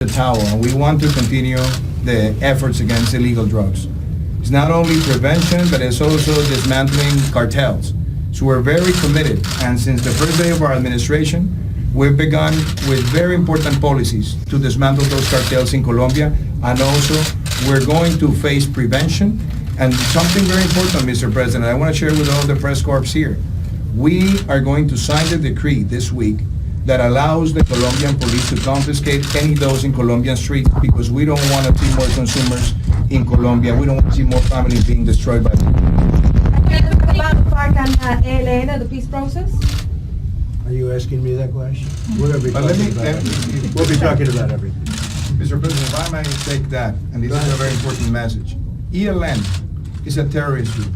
the towel, and we want to continue the efforts against illegal drugs. It's not only prevention, but it's also dismantling cartels. So we're very committed, and since the first day of our administration, we've begun with very important policies to dismantle those cartels in Colombia, and also we're going to face prevention. And something very important, Mr. President, I want to share with all the press corps here. We are going to sign the decree this week that allows the Colombian police to confiscate any dose in Colombian streets, because we don't want to see more consumers in Colombia. We don't want to see more families being destroyed by them. About FARC and ELN, the peace process? Are you asking me that question? We're going to be But let talking me- about everything. We'll be talking about everything. Mr. President, if I may take that, and this is a very important message. ELN is a terrorist group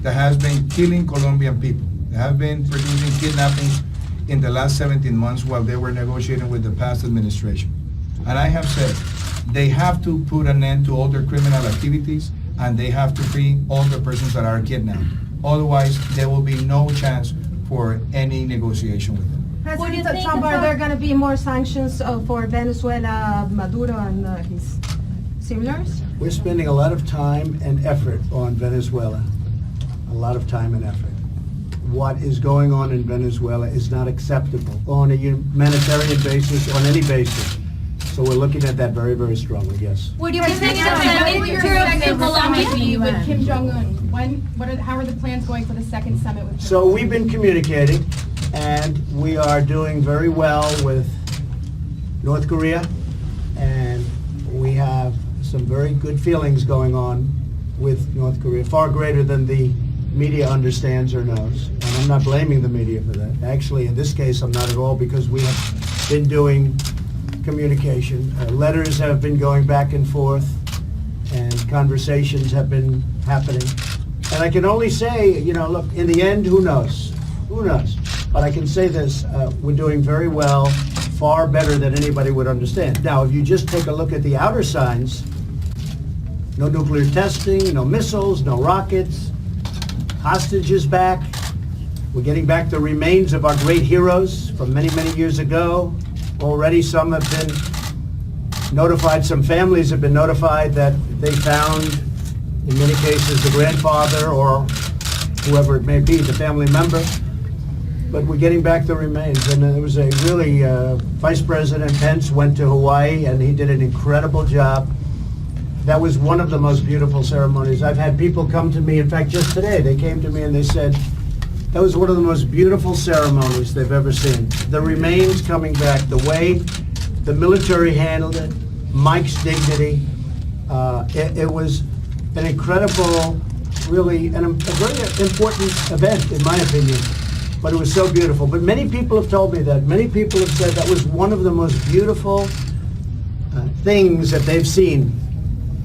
that has been killing Colombian people. They have been producing kidnappings in the last 17 months while they were negotiating with the past administration. And I have said, they have to put an end to all their criminal activities, and they have to free all the persons that are kidnapped. Otherwise, there will be no chance for any negotiation with them. President Trump, are there going to be more sanctions for Venezuela, Maduro, and his similars? We're spending a lot of time and effort on Venezuela. A lot of time and effort. What is going on in Venezuela is not acceptable on a humanitarian basis, on any basis. So we're looking at that very, very strongly, yes. Would you consider sending troops to Colombia? With Kim Jong-un, how are the plans going for the second summit with Kim? So we've been communicating, and we are doing very well with North Korea, and we have some very good feelings going on with North Korea, far greater than the media understands or knows. And I'm not blaming the media for that. Actually, in this case, I'm not at all, because we have been doing communication. Letters have been going back and forth, and conversations have been happening. And I can only say, you know, look, in the end, who knows? Who knows? But I can say this, we're doing very well, far better than anybody would understand. Now, if you just take a look at the outer signs, no nuclear testing, no missiles, no rockets, hostages back. We're getting back the remains of our great heroes from many, many years ago. Already some have been notified, some families have been notified that they found, in many cases, the grandfather or whoever it may be, the family member. But we're getting back the remains. And there was a really, Vice President Pence went to Hawaii, and he did an incredible job. That was one of the most beautiful ceremonies. I've had people come to me, in fact, just today, they came to me and they said, that was one of the most beautiful ceremonies they've ever seen. The remains coming back, the way the military handled it, Mike's dignity. It was an incredible, really, a very important event, in my opinion. But it was so beautiful. But many people have told me that. Many people have said that was one of the most beautiful things that they've seen.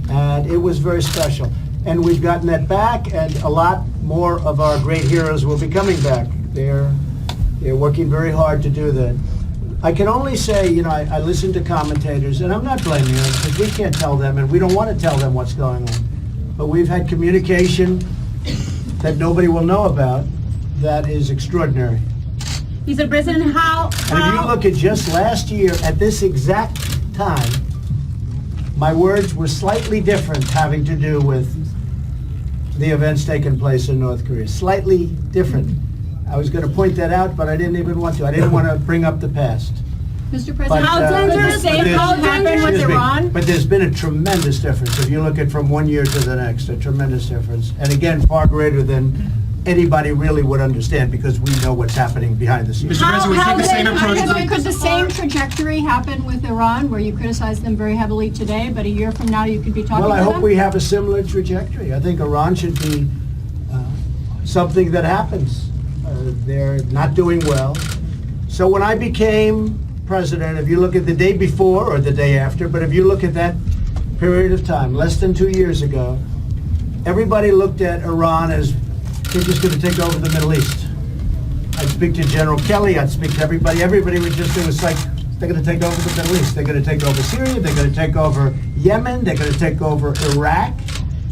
And it was very special. And we've gotten that back, and a lot more of our great heroes will be coming back. They're working very hard to do that. I can only say, you know, I listen to commentators, and I'm not blaming them, because we can't tell them, and we don't want to tell them what's going on. But we've had communication that nobody will know about that is extraordinary. Mr. President, how? And if you look at just last year, at this exact time, my words were slightly different, having to do with the events taking place in North Korea. Slightly different. I was going to point that out, but I didn't even want to. I didn't want to bring up the past. Mr. But, President, how dangerous happened with Iran? But there's been a tremendous difference. If you look at from one year to the next, a tremendous difference. And again, far greater than anybody really would understand, because we know what's happening behind the scenes. Mr. President, we take the same approach. Could the same trajectory happen with Iran, where you criticize them very heavily today, but a year from now you could be talking Well, I to hope them? we have a similar trajectory. I think Iran should be something that happens. They're not doing well. So when I became president, if you look at the day before or the day after, but if you look at that period of time, less than 2 years ago, everybody looked at Iran as they're just going to take over the Middle East. I'd speak to General Kelly, I'd speak to everybody. Everybody would just, it was like, they're going to take over the Middle East. They're going to take over Syria, they're going to take over Yemen, they're going to take over Iraq,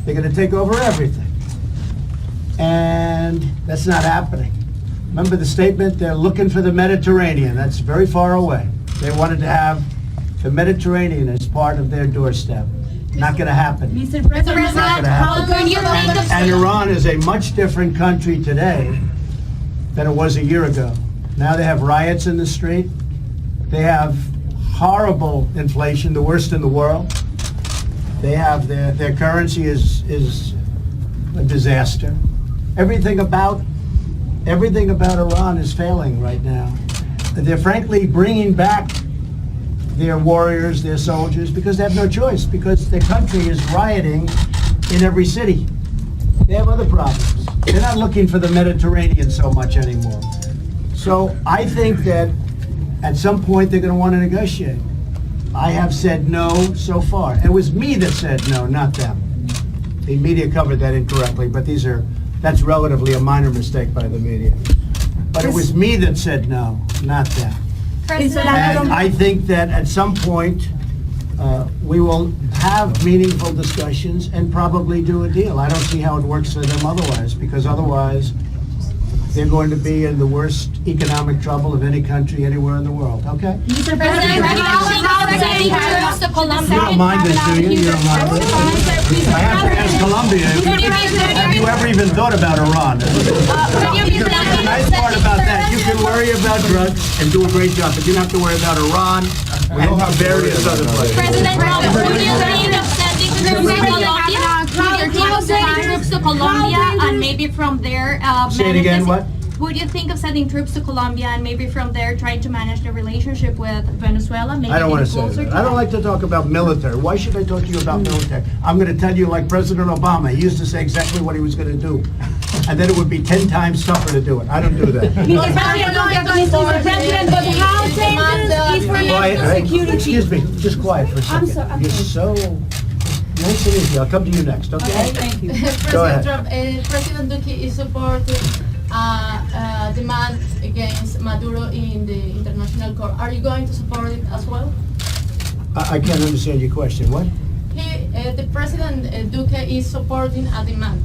they're going to take over everything. And that's not happening. Remember the statement, they're looking for the Mediterranean. That's very far away. They wanted to have The Mediterranean is part of their doorstep. Not going to happen. Mr. President, gonna how happen. can you think of And Iran is a much different country today than it was a year ago. Now they have riots in the street. They have horrible inflation, the worst in the world. They have their currency is a disaster. Everything about Iran is failing right now. They're frankly bringing back their warriors, their soldiers, because they have no choice, because their country is rioting in every city. They have other problems. They're not looking for the Mediterranean so much anymore. So I think that at some point they're going to want to negotiate. I have said no so far. It was me that said no, not them. The media covered that incorrectly, but that's relatively a minor mistake by the media. But it was me that said no, not them. And I think that at some point, we will have meaningful discussions and probably do a deal. I don't see how it works for them otherwise, because otherwise, they're going to be in the worst economic trouble of any country anywhere in the world, okay? Mr. President, how sending troops to Colombia? You don't mind this, do you? You don't mind this? I have to ask Colombia, have you ever even thought about Iran? The nice part about that, you can worry about drugs and do a great job, but you don't have to worry about Iran and various other places. President Trump, would you think of sending troops to Colombia? Would your team send troops to Colombia and maybe from there Say it again, what? Would you think of sending troops to Colombia and maybe from there trying to manage the relationship with Venezuela? Maybe I don't want to getting say closer that. I don't like to talk about military. Why should I talk to you about military? I'm going to tell you like President Obama. He used to say exactly what he was going to do. And then it would be 10 times tougher to do it. I don't do that. Mr. President, but how dangerous is for Quiet, national hey, security? excuse me, just quiet for a second. I'm You're so nice and easy. I'll come to you next, okay? Thank you. Go ahead. President Duque is supporting demand against Maduro in the international court. Are you going to support it as well? I can't understand your question. What? The President Duque is supporting a demand,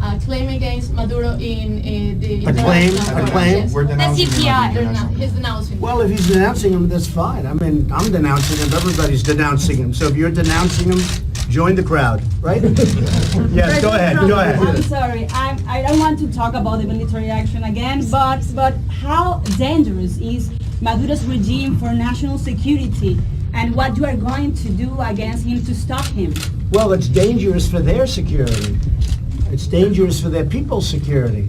a claim against Maduro in the A claim? international A court. claim? Yes. We're denouncing CPI. He's denouncing. Well, if he's denouncing him, that's fine. I mean, I'm denouncing him. Everybody's denouncing him. So if you're denouncing him, join the crowd, right? Yes, go ahead. Go I'm ahead. sorry, I don't want to talk about the military action again, but how dangerous is Maduro's regime for national security, and what you are going to do against him to stop him? Well, it's dangerous for their security. It's dangerous for their people's security.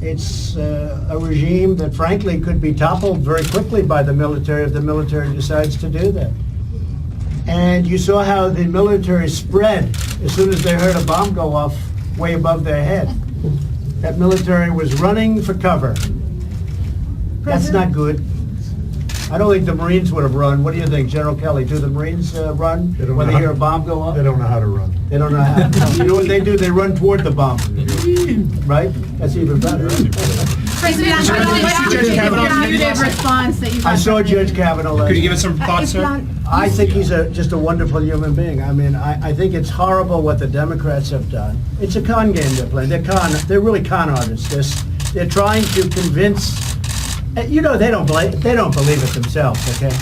It's a regime that frankly could be toppled very quickly by the military if the military decides to do that. And you saw how the military spread as soon as they heard a bomb go off way above their head. That military was running for cover. That's not good. I don't think the Marines would have run. What do you think, General Kelly? Do the Marines run when they hear a bomb go off? They don't know how to run. They don't know how. You know what they do? They run toward the bomb. Right? That's even better. President, response that you I saw Judge Kavanaugh last Could you give night. us some thoughts, sir? I think he's just a wonderful human being. I mean, I think it's horrible what the Democrats have done. It's a con game they're playing. They're really con artists. They're trying to convince. You know, they don't believe it themselves. Okay,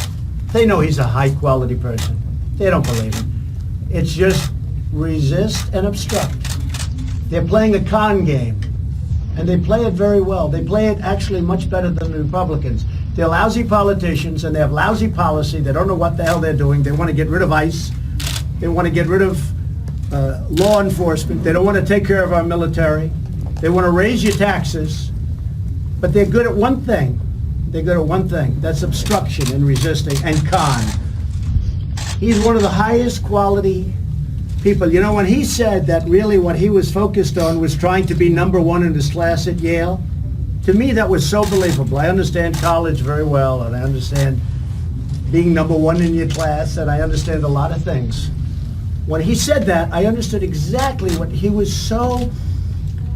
they know he's a high quality person. They don't believe it. It's just resist and obstruct. They're playing a con game, and they play it very well. They play it actually much better than the Republicans. They're lousy politicians, and they have lousy policy. They don't know what the hell they're doing. They want to get rid of ICE. They want to get rid of law enforcement. They don't want to take care of our military. They want to raise your taxes. But they're good at one thing. They're good at one thing. That's obstruction and resisting and con. He's one of the highest quality people. You know, when he said that really what he was focused on was trying to be number one in his class at Yale, to me that was so believable. I understand college very well, and I understand being number one in your class, and I understand a lot of things. When he said that, I understood exactly what he was so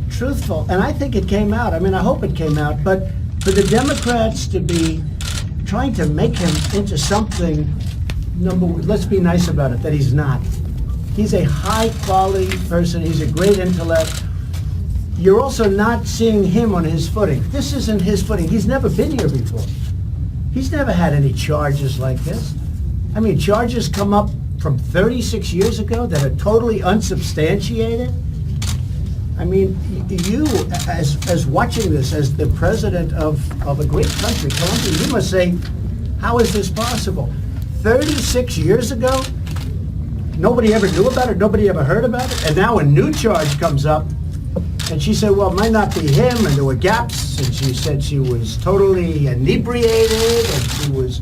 truthful, and I think it came out. I mean, I hope it came out, but for the Democrats to be trying to make him into something, let's be nice about it, that he's not. He's a high-quality person. He's a great intellect. You're also not seeing him on his footing. This isn't his footing. He's never been here before. He's never had any charges like this. I mean, charges come up from 36 years ago that are totally unsubstantiated. I mean, you, as watching this, as the president of a great country, Colombia, you must say, how is this possible? 36 years ago, nobody ever knew about it, nobody ever heard about it, and now a new charge comes up, and she said, well, it might not be him, and there were gaps, and she said she was totally inebriated, and she was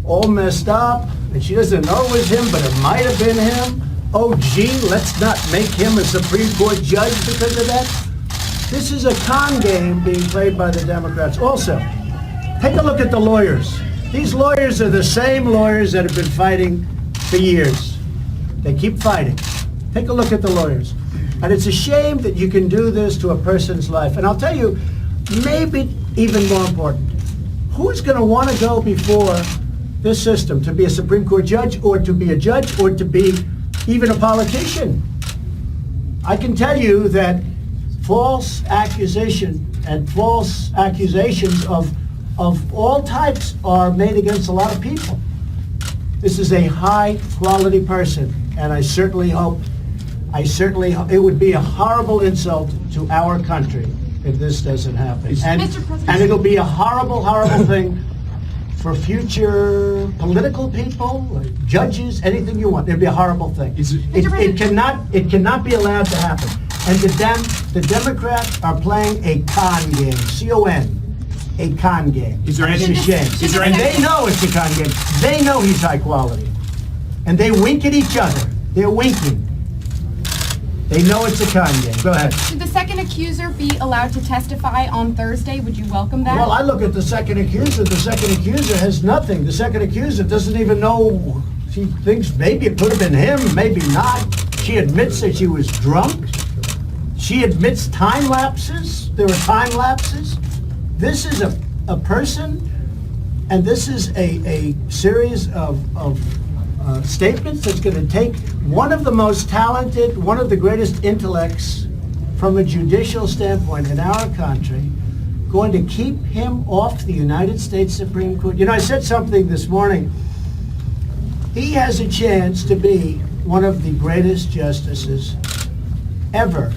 all messed up, and she doesn't know it was him, but it might have been him. Oh, gee, let's not make him a Supreme Court judge because of that. This is a con game being played by the Democrats. Also, take a look at the lawyers. These lawyers are the same lawyers that have been fighting for years. They keep fighting. Take a look at the lawyers. And it's a shame that you can do this to a person's life. And I'll tell you, maybe even more important, who's going to want to go before this system to be a Supreme Court judge or to be a judge or to be even a politician? I can tell you that false accusation and false accusations of all types are made against a lot of people. This is a high quality person, and I certainly hope, it would be a horrible insult to our country if this doesn't happen. And it'll be a horrible, horrible thing for future political people, judges, anything you want. It'd be a horrible thing. It cannot be allowed to happen. And the Democrats are playing a con game, C-O-N, a con game. It's a shame. And they know it's a con game. They know he's high quality. And they wink at each other. They're winking. They know it's a con game. Go ahead. Should the second accuser be allowed to testify on Thursday? Would you welcome that? Well, I look at the second accuser. The second accuser has nothing. The second accuser doesn't even know. She thinks maybe it could have been him, maybe not. She admits that she was drunk. She admits time lapses. There were time lapses. This is a person, and this is a series of statements that's going to take one of the most talented, one of the greatest intellects from a judicial standpoint in our country, going to keep him off the United States Supreme Court. You know, I said something this morning. He has a chance to be one of the greatest justices ever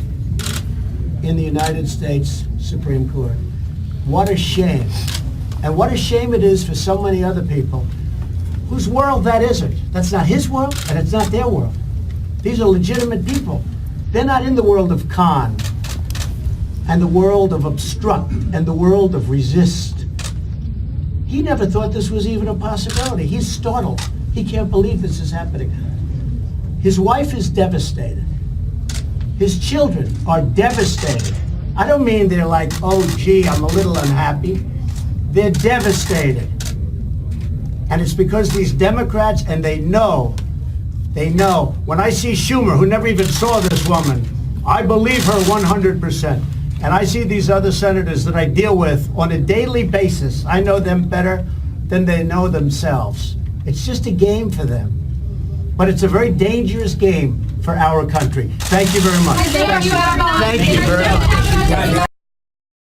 in the United States Supreme Court. What a shame. And what a shame it is for so many other people whose world that isn't. That's not his world, and it's not their world. These are legitimate people. They're not in the world of con, and the world of obstruct, and the world of resist. He never thought this was even a possibility. He's startled. He can't believe this is happening. His wife is devastated. His children are devastated. I don't mean they're like, oh, gee, I'm a little unhappy. They're devastated. And it's because these Democrats, and they know. When I see Schumer, who never even saw this woman, I believe her 100%. And I see these other senators that I deal with on a daily basis. I know them better than they know themselves. It's just a game for them. But it's a very dangerous game for our country. Thank you very much. Thank you. Thank you very much.